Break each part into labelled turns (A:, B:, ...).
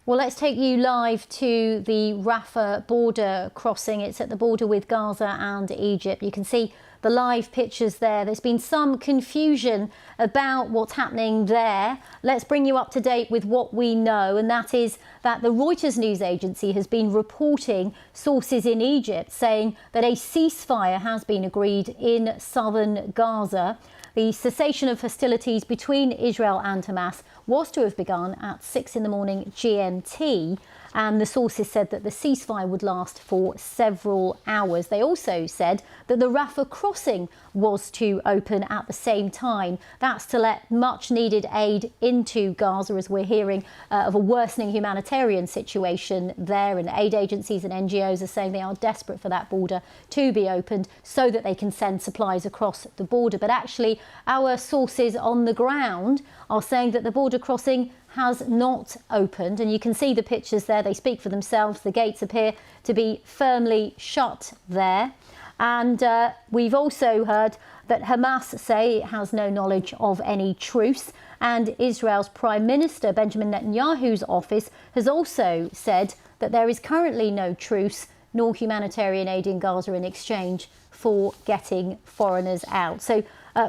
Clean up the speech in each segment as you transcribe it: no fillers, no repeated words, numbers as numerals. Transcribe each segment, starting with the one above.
A: Well, let's take you live to the Rafah border crossing. It's at the border with Gaza and Egypt. You can see the live pictures there. There's been some confusion about what's happening there. Let's bring you up to date with what we know, and that is that the Reuters news agency has been reporting sources in Egypt saying that a ceasefire has been agreed in southern Gaza. The cessation of hostilities between Israel and Hamas was to have begun at 6 in the morning GMT, and the sources said that the ceasefire would last for several hours. They also said that the Rafah crossing was to open at the same time. That's to let much needed aid into Gaza, as we're hearing of a worsening humanitarian situation there, and aid agencies and NGOs are saying they are desperate for that border to be opened so that they can send supplies across the border. But actually, our sources on the ground are saying that the border crossing has not opened, and you can see the pictures there. They speak for themselves. The gates appear to be firmly shut there. And we've also heard that Hamas say it has no knowledge of any truce, and Israel's Prime Minister Benjamin Netanyahu's office has also said that there is currently no truce nor humanitarian aid in Gaza in exchange for getting foreigners out. So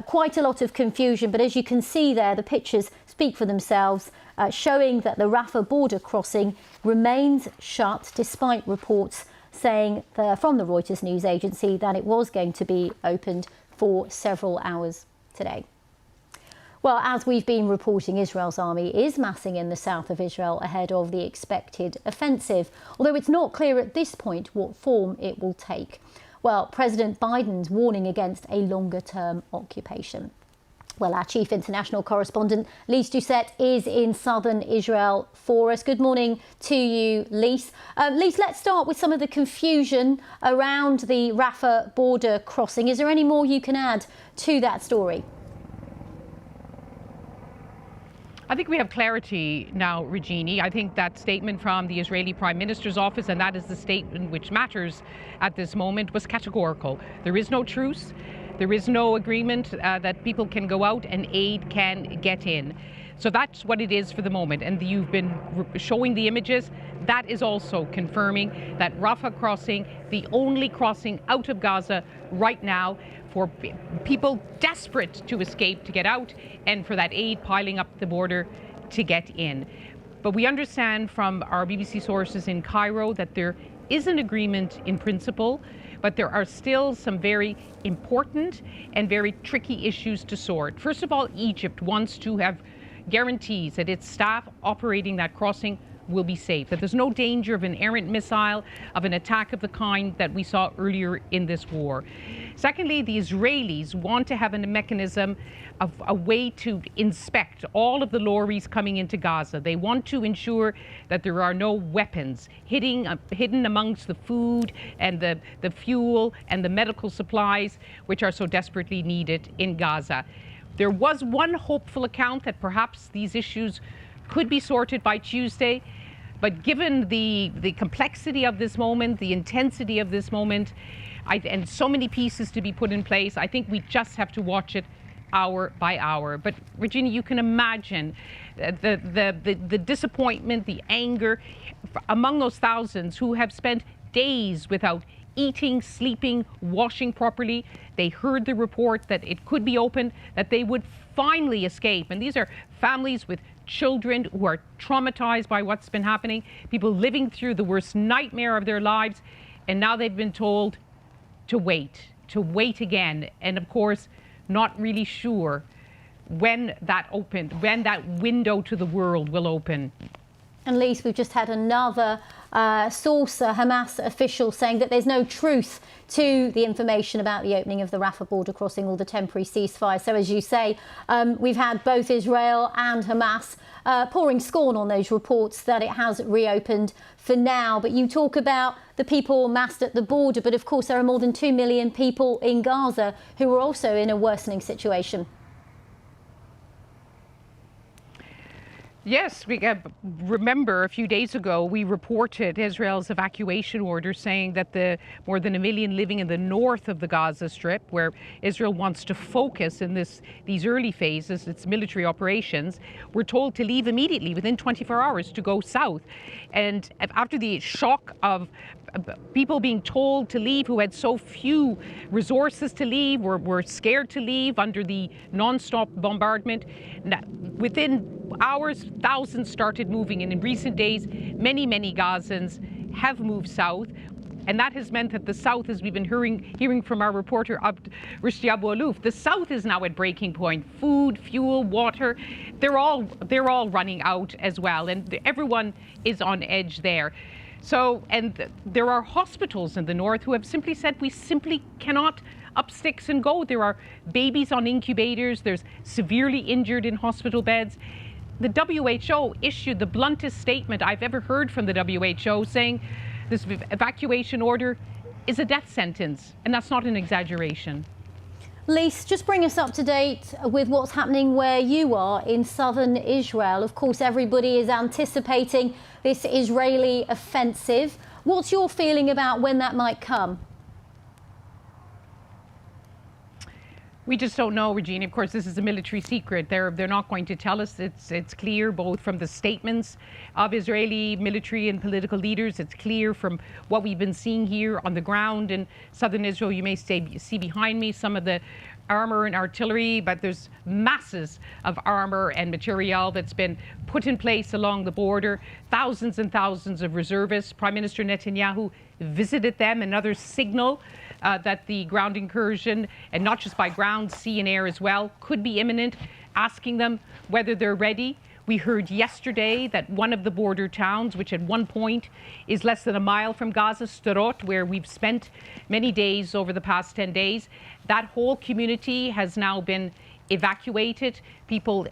A: quite a lot of confusion, but as you can see there, the pictures speak for themselves, showing that the Rafah border crossing remains shut despite reports saying from the Reuters news agency that it was going to be opened for several hours today. Well, as we've been reporting, Israel's army is massing in the south of Israel ahead of the expected offensive, although it's not clear at this point what form it will take. Well, President Biden's warning against a longer-term occupation. Well, our chief international correspondent, Lise Doucette, is in southern Israel for us. Good morning to you, Lise. Lise, let's start with some of the confusion around the Rafah border crossing. Is there any more you can add to that story?
B: I think we have clarity now, Regini. I think that statement from the Israeli Prime Minister's office, and that is the statement which matters at this moment, was categorical. There is no truce. There is no agreement that people can go out and aid can get in. So that's what it is for the moment. And you've been showing the images. That is also confirming that Rafah crossing, the only crossing out of Gaza right now for people desperate to escape, to get out, and for that aid piling up the border to get in. But we understand from our BBC sources in Cairo that there is an agreement in principle, but there are still some very important and very tricky issues to sort. First of all, Egypt wants to have guarantees that its staff operating that crossing will be safe, that there's no danger of an errant missile, of an attack of the kind that we saw earlier in this war. Secondly, the Israelis want to have a mechanism of a way to inspect all of the lorries coming into Gaza. They want to ensure that there are no weapons hidden amongst the food and the fuel and the medical supplies which are so desperately needed in Gaza. There was one hopeful account that perhaps these issues could be sorted by Tuesday, but given the complexity of this moment, the intensity of this moment, and so many pieces to be put in place, I think we just have to watch it hour by hour. But Regina, you can imagine the disappointment, the anger among those thousands who have spent days without eating, sleeping, washing properly. They heard the report that it could be open, that they would finally escape. And these are families with children who are traumatized by what's been happening, people living through the worst nightmare of their lives. And now they've been told to wait again. And of course, not really sure when that window to the world will open.
A: And Lise, we've just had another source, a Hamas official, saying that there's no truth to the information about the opening of the Rafah border crossing or the temporary ceasefire. So as you say, we've had both Israel and Hamas pouring scorn on those reports that it has reopened for now. But you talk about the people massed at the border, but of course there are more than 2 million people in Gaza who are also in a worsening situation.
B: Yes, we remember a few days ago we reported Israel's evacuation order saying that the more than 1 million living in the north of the Gaza Strip, where Israel wants to focus in these early phases, its military operations, were told to leave immediately within 24 hours to go south. And after the shock of people being told to leave who had so few resources to leave, were scared to leave under the non-stop bombardment, within hours, thousands started moving, and in recent days, many Gazans have moved south. And that has meant that the south, as we've been hearing from our reporter, Rishti Abu Alouf, the south is now at breaking point. Food, fuel, water, they're all running out as well, and everyone is on edge there. So, and there are hospitals in the north who have simply said, we simply cannot up sticks and go. There are babies on incubators. There's severely injured in hospital beds. The WHO issued the bluntest statement I've ever heard from the WHO, saying this evacuation order is a death sentence, and that's not an exaggeration.
A: Lise, just bring us up to date with what's happening where you are in southern Israel. Of course, everybody is anticipating this Israeli offensive. What's your feeling about when that might come?
B: We just don't know, Regina. Of course, this is a military secret. They're not going to tell us. It's clear both from the statements of Israeli military and political leaders. It's clear from what we've been seeing here on the ground in southern Israel. You may see behind me some of the armor and artillery, but there's masses of armor and material that's been put in place along the border. Thousands and thousands of reservists. Prime Minister Netanyahu visited them, another signal that the ground incursion, and not just by ground, sea and air as well, could be imminent, asking them whether they're ready. We heard yesterday that one of the border towns, which at one point is less than a mile from Gaza, Sderot, where we've spent many days over the past 10 days, that whole community has now been evacuated. People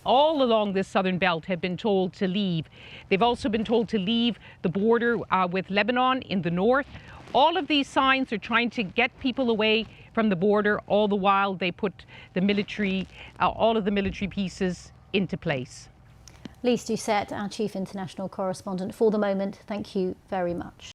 B: all along this southern belt have been told to leave. They've also been told to leave the border with Lebanon in the north. All of these signs are trying to get people away from the border. All the while, they put the military, all of the military pieces into place.
A: Lise Doucette, our Chief International Correspondent for the moment, thank you very much.